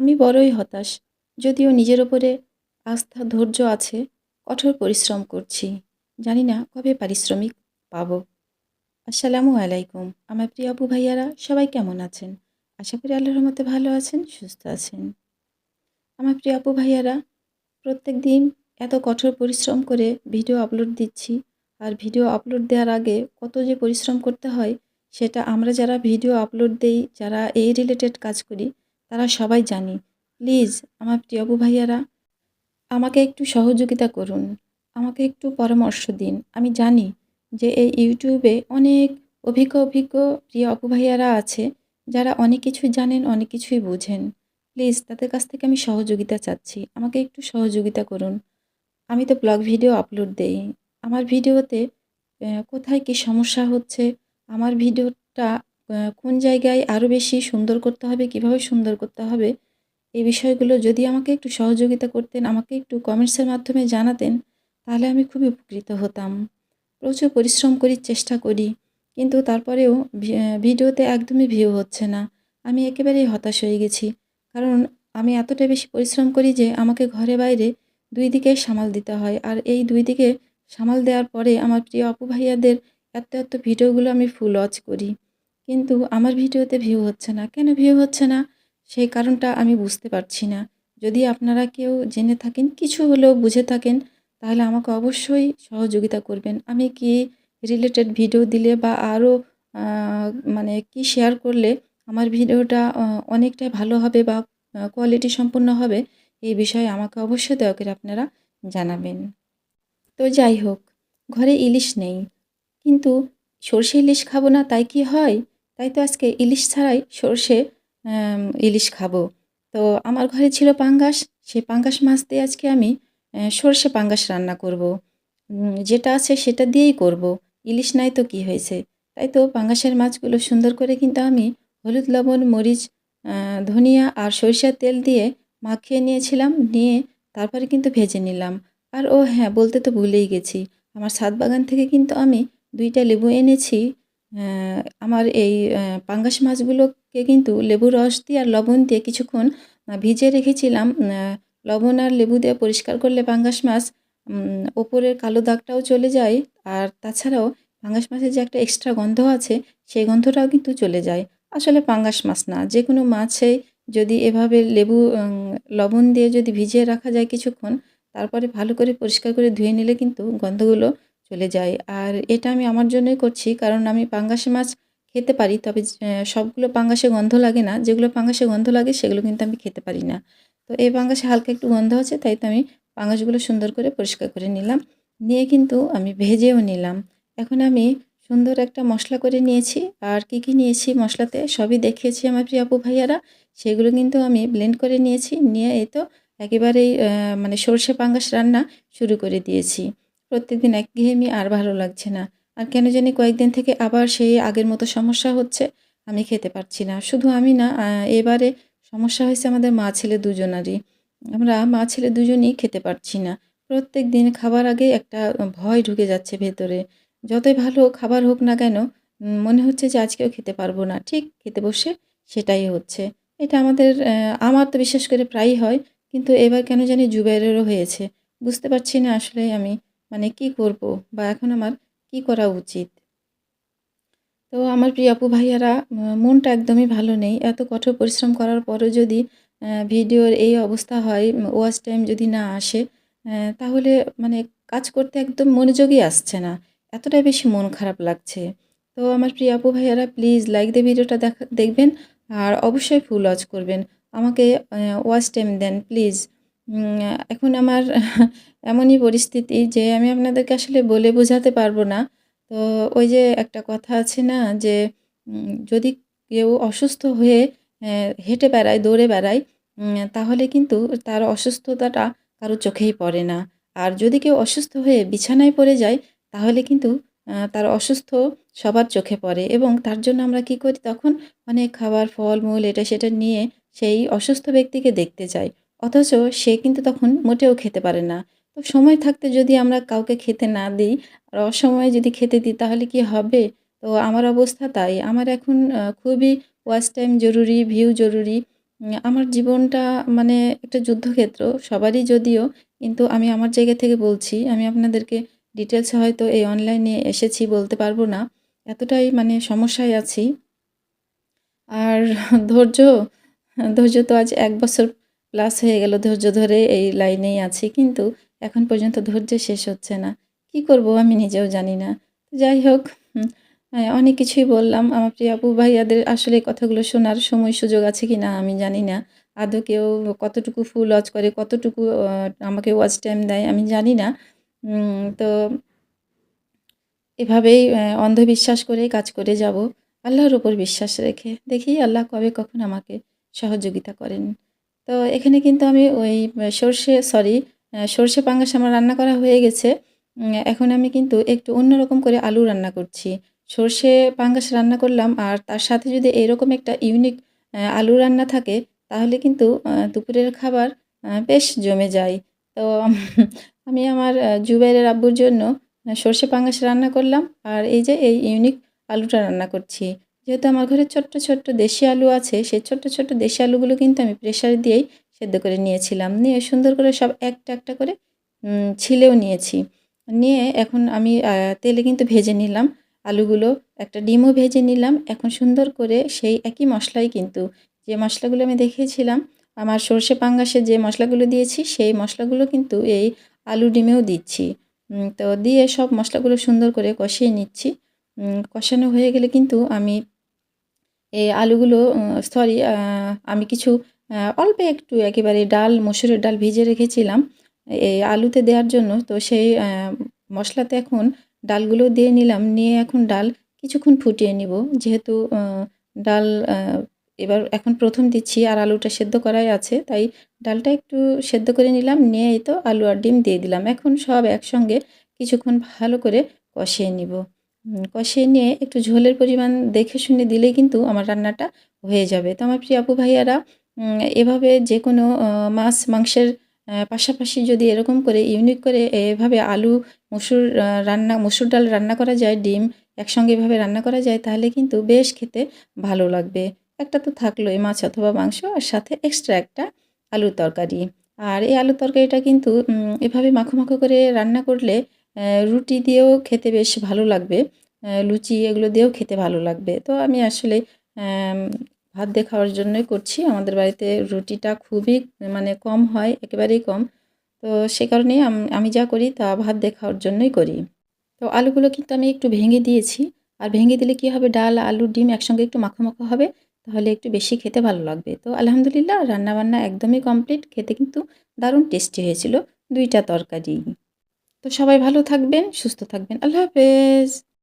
আমি বড়ই হতাশ। যদিও নিজের ওপরে আস্থা, ধৈর্য আছে, কঠোর পরিশ্রম করছি। জানি না কবে পারিশ্রমিক পাবো। আসসালামু আলাইকুম। আমার প্রিয় আপু ভাইয়ারা সবাই কেমন আছেন? আশা করি আল্লাহর রহমতে ভালো আছেন, সুস্থ আছেন। আমার প্রিয় আপু ভাইয়ারা প্রত্যেকদিন এত কঠোর পরিশ্রম করে ভিডিও আপলোড দিচ্ছি। আর ভিডিও আপলোড দেওয়ার আগে কত যে পরিশ্রম করতে হয় সেটা আমরা যারা ভিডিও আপলোড দেই, যারা এই রিলেটেড কাজ করি তারা সবাই জানি। প্লিজ আমার প্রিয় আপু ভাইয়ারা আমাকে একটু সহযোগিতা করুন। আমাকে একটু পরামর্শ দিন। আমি জানি যে এই ইউটিউবে অনেক অভিজ্ঞ প্রিয় আপু ভাইয়ারা আছে যারা অনেক কিছু জানেন, অনেক কিছুই বোঝেন। প্লিজ তাদের কাছ থেকে আমি সহযোগিতা চাচ্ছি। আমাকে একটু সহযোগিতা করুন। আমি তো ব্লগ ভিডিও আপলোড দেই। আমার ভিডিওতে কোথায় কি সমস্যা হচ্ছে, আমার ভিডিওটা কোন জায়গায় আরও বেশি সুন্দর করতে হবে, কিভাবে সুন্দর করতে হবে, এই বিষয়গুলো যদি আমাকে একটু সহযোগিতা করতেন, আমাকে একটু কমেন্টসের মাধ্যমে জানাতেন, তাহলে আমি খুবই উপকৃত হতাম। প্রচুর পরিশ্রম করি, চেষ্টা করি। কিন্তু তারপরেও ভিডিওতে একদমই ভিউ হচ্ছে না। আমি একেবারেই হতাশ হয়ে গেছি। কারণ আমি এতটা বেশি পরিশ্রম করি যে আমাকে ঘরে বাইরে ২ দিকে সামাল দিতে হয়। আর এই ২ দিকে সামাল দেওয়ার পরে আমার প্রিয় আপু ভাইয়াদের এত ভিডিওগুলো আমি ফুল ওয়াচ করি। কিন্তু আমার ভিডিওতে ভিউ হচ্ছে না। কেন ভিউ হচ্ছে না? সেই কারণটা আমি বুঝতে পারছি না। যদি আপনারা কেউ জেনে থাকেন, কিছু হলেও বুঝে থাকেন, তাহলে আমাকে অবশ্যই সহযোগিতা করবেন। আমি কি রিলেটেড ভিডিও দিলে বা আরও আ মানে কি শেয়ার করলে আমার ভিডিওটা অনেকটাই ভালো হবে বা কোয়ালিটি সম্পন্ন হবে, এই বিষয়ে আমাকে অবশ্যই দয়া করে আপনারা জানাবেন। তো যাই হোক, ঘরে ইলিশ নেই। কিন্তু সরষে ইলিশ খাবো না তাই কি হয়? তাই তো আজকে ইলিশ ছাড়াই সরষে ইলিশ খাবো। তো আমার ঘরে ছিল পাঙ্গাস, সেই পাঙ্গাস মাছ দিয়ে আজকে আমি সরষে পাঙ্গাস রান্না করব। যেটা আছে সেটা দিয়েই করব। ইলিশ নাই তো কি হয়েছে? তাই তো পাঙ্গাসের মাছগুলো সুন্দর করে কিন্তু আমি হলুদ, লবণ, মরিচ, আ ধনিয়া আর সরিষার তেল দিয়ে মাখিয়ে নিয়েছিলাম। নিয়ে তারপরে কিন্তু ভেজে নিলাম। আর ও হ্যাঁ, বলতে তো ভুলেই গেছি। আমার ছাদ বাগান থেকে কিন্তু আমি ২ টা লেবু এনেছি। আমার এই পাঙ্গাস মাছগুলোকে কিন্তু লেবুর রস দিয়ে আর লবণ দিয়ে কিছুক্ষণ ভিজিয়ে রেখেছিলাম। লবণ আর লেবু দিয়ে পরিষ্কার করলে পাঙ্গাস মাছ ওপরের কালো দাগটাও চলে যায়। আর তাছাড়াও পাঙ্গাস মাছের যে একটা এক্সট্রা গন্ধ আছে, সেই গন্ধটাও কিন্তু চলে যায়। আসলে পাঙ্গাস মাছ না, যেকোনো মাছেই যদি এভাবে লেবু লবণ দিয়ে যদি ভিজিয়ে রাখা যায় কিছুক্ষণ, তারপরে ভালো করে পরিষ্কার করে ধুয়ে নিলে কিন্তু গন্ধগুলো চলে যায়। আর এটা আমি আমার জন্যই করছি, কারণ আমি পাঙ্গাস মাছ খেতে পারি। তবে সবগুলো পাঙ্গাসে গন্ধ লাগে না। যেগুলো পাঙ্গাসে গন্ধ লাগে সেগুলো কিন্তু আমি খেতে পারি না। তো এই পাঙ্গাসে হালকা একটু গন্ধ আছে, তাই তো আমি পাঙ্গাসগুলো সুন্দর করে পরিষ্কার করে নিলাম। নিয়ে কিন্তু আমি ভেজেও নিলাম। এখন আমি সুন্দর একটা মসলা করে নিয়েছি। আর কি নিয়েছি মসলাতে সবই দেখিয়েছি আমার প্রিয় আপু ভাইয়ারা। সেগুলো কিন্তু আমি ব্লেন্ড করে নিয়েছি। নিয়ে এই তো একেবারেই মানে সরষে পাঙ্গাস রান্না শুরু করে দিয়েছি। প্রত্যেকদিন একঘেয়েমি আর ভালো লাগছে না। আর কেন জানি কয়েকদিন থেকে আবার সেই আগের মতো সমস্যা হচ্ছে। আমি খেতে পারছি না। শুধু আমি না, এবারে সমস্যা হয়েছে আমাদের মা-ছেলে দুজনারই। আমরা মা-ছেলে দুজনই খেতে পারছি না। প্রত্যেকদিন খাবার আগে একটা ভয় ঢুকে যাচ্ছে ভেতরে। যতই ভালো খাবার হোক না কেন, মনে হচ্ছে যে আজকেও খেতে পারবো না। ঠিক খেতে বসে সেটাই হচ্ছে। এটা আমাদের আমার তো বিশেষ করে প্রায়ই হয়। কিন্তু এবার কেন জানি জুবাইরেরও হয়েছে। বুঝতে পারছি না আসলে আমি মানে কি করব? বা এখন আমার কি করা উচিত? তো আমার প্রিয় আপু ভাইয়ারা, মনটা একদমই ভালো নেই। এত কঠোর পরিশ্রম করার পরও যদি ভিডিওর এই অবস্থা হয়, ওয়াচ টাইম যদি না আসে, তাহলে মানে কাজ করতে একদম মনোযোগই আসছে না। এতটাই বেশি মন খারাপ লাগছে। তো আমার প্রিয় আপু ভাইয়ারা প্লিজ লাইক দিয়ে ভিডিওটা দেখবেন আর অবশ্যই ফুল ওয়াচ করবেন। আমাকে ওয়াচ টাইম দেন প্লিজ। এখন আমার এমনই পরিস্থিতি যে আমি আপনাদেরকে আসলে বলে বোঝাতে পারবো না। তো ওই যে একটা কথা আছে না যে যদি কেউ অসুস্থ হয়ে হেঁটে বেড়ায়, দৌড়ে বেড়ায়, তাহলে কিন্তু তার অসুস্থতাটা কারো চোখেই পড়ে না। আর যদি কেউ অসুস্থ হয়ে বিছানায় পড়ে যায় তাহলে কিন্তু তার অসুস্থ সবার চোখে পড়ে এবং তার জন্য আমরা কি করি তখন অনেক খাবার, ফলমূল এটা সেটা নিয়ে সেই অসুস্থ ব্যক্তিকে দেখতে যাই। অথচ সে কিন্তু তখন মোটেও খেতে পারে না। তো সময় থাকতে যদি আমরা কাউকে খেতে না দিই আর অসময়ে যদি খেতে দিই তাহলে কি হবে? তো আমার অবস্থা তাই। আমার এখন খুবই ওয়াচ টাইম জরুরি, ভিউ জরুরি। আমার জীবনটা মানে একটা যুদ্ধক্ষেত্র সবারই যদিও, কিন্তু আমি আমার জায়গা থেকে বলছি। আমি আপনাদেরকে ডিটেইলসে হয়তো এই অনলাইনে এসেছি বলতে পারবো না। এতটাই মানে সমস্যায় আছি। আর ধৈর্য, ধৈর্য তো আজ ১ বছর প্লাস হয়ে গেল ধৈর্য ধরে এই লাইনেই আছি। কিন্তু এখন পর্যন্ত ধৈর্য শেষ হচ্ছে না। কি করব আমি নিজেও জানি না। যাই হোক, হুম, অনেক কিছুই বললাম। আমার প্রিয় আপু ভাইয়াদের আসলে এই কথাগুলো শোনার সময় সুযোগ আছে কিনা আমি জানি না। আদৌ কেউ কতটুকু ফুল ওয়াচ করে, কতটুকু আমাকে ওয়াচ টাইম দেয় আমি জানি না। তো এভাবেই অন্ধবিশ্বাস করেই কাজ করে যাব। আল্লাহর উপর বিশ্বাস রেখে। দেখি আল্লাহ কবে কখন আমাকে সহযোগিতা করেন। তো এখানে কিন্তু আমি ওই সর্ষে পাঙ্গাস আমার রান্না করা হয়ে গেছে। এখন আমি কিন্তু একটু অন্যরকম করে আলু রান্না করছি। সর্ষে পাঙ্গাস রান্না করলাম আর তার সাথে যদি এরকম একটা ইউনিক আলু রান্না থাকে তাহলে কিন্তু দুপুরের খাবার বেশ জমে যায়। তো আমি আমার জুবাইরের আব্বুর জন্য সর্ষে পাঙ্গাস রান্না করলাম আর এই যে এই ইউনিক আলুটা রান্না করছি। যেহেতু আমার ঘরে ছোট্ট, ছোট্ট দেশি আলু আছে, সেই ছোট্ট, ছোট্ট দেশি আলুগুলো কিন্তু আমি প্রেসারে দিয়েই সেদ্ধ করে নিয়েছিলাম। নিয়ে সুন্দর করে সব একটা, একটা করে ছিলেও নিয়েছি। নিয়ে এখন আমি তেলে কিন্তু ভেজে নিলাম আলুগুলো। একটা ডিমও ভেজে নিলাম। এখন সুন্দর করে সেই একই মসলাই কিন্তু যে মসলাগুলো আমি দেখিয়েছিলাম, আমার সর্ষে পাঙ্গাসে যে মসলাগুলো দিয়েছি, সেই মসলাগুলো কিন্তু এই আলু ডিমেও দিচ্ছি। তো দিয়ে সব মসলাগুলো সুন্দর করে কষিয়ে নিচ্ছি। কষানো হয়ে গেলে কিন্তু আমি এই আলুগুলো আমি কিছু অল্প একটু একেবারে মসুরের ডাল ভিজিয়ে রেখেছিলাম এই আলুতে দেওয়ার জন্য। তো সেই মশলাতে এখন ডালগুলো দিয়ে নিলাম। নিয়ে এখন ডাল কিছুক্ষণ ফুটিয়ে নিব। যেহেতু ডাল আ এখন ১ম দিচ্ছি আর আলুটা সেদ্ধ করাই আছে। তাই ডালটা একটু সেদ্ধ করে নিলাম। নিয়ে এই তো আলু আর ডিম দিয়ে দিলাম। এখন সব একসঙ্গে কিছুক্ষণ ভালো করে কষিয়ে নিব। কষিয়ে নিয়ে একটু ঝোলের পরিমাণ দেখে শুনে দিলেই কিন্তু আমার রান্নাটা হয়ে যাবে। তো আমার প্রিয় আপু ভাইয়ারা, এভাবে যেকোনো মাছ মাংসের পাশাপাশি যদি এরকম করে ইউনিক করে এভাবে আলু, মসুর ডাল রান্না করা যায়, ডিম একসঙ্গে এভাবে রান্না করা যায় তাহলে কিন্তু বেশ খেতে ভালো লাগবে। একটা তো থাকলোই মাছ অথবা মাংস আর সাথে এক্সট্রা একটা আলুর তরকারি। আর এই আলুর তরকারিটা কিন্তু এভাবে মাখো, মাখো করে রান্না করলে রুটি দিয়েও খেতে বেশ ভালো লাগবে। লুচি এগুলো দিয়েও খেতে ভালো লাগবে। তো আমি আসলে অ্যাম ভাত দিয়ে খাওয়ার জন্যই করছি। আমাদের বাড়িতে রুটিটা খুবই মানে কম হয়, একেবারেই কম। তো সে কারণেই আমি যা করি তা ভাত দিয়ে খাওয়ার জন্যই করি। তো আলুগুলো কিন্তু আমি একটু ভেঙে দিয়েছি। আর ভেঙে দিলে কি হবে ডাল, আলু, ডিম একসঙ্গে একটু মাখো, মাখো হবে। তাহলে একটু বেশি খেতে ভালো লাগবে। তো আলহামদুলিল্লাহ রান্না-বান্না একদমই কমপ্লিট। খেতে কিন্তু দারুণ টেস্টি হয়েছিল ২ টা তরকারি। তো সবাই ভালো থাকবেন, সুস্থ থাকবেন। আল্লাহ হাফেজ।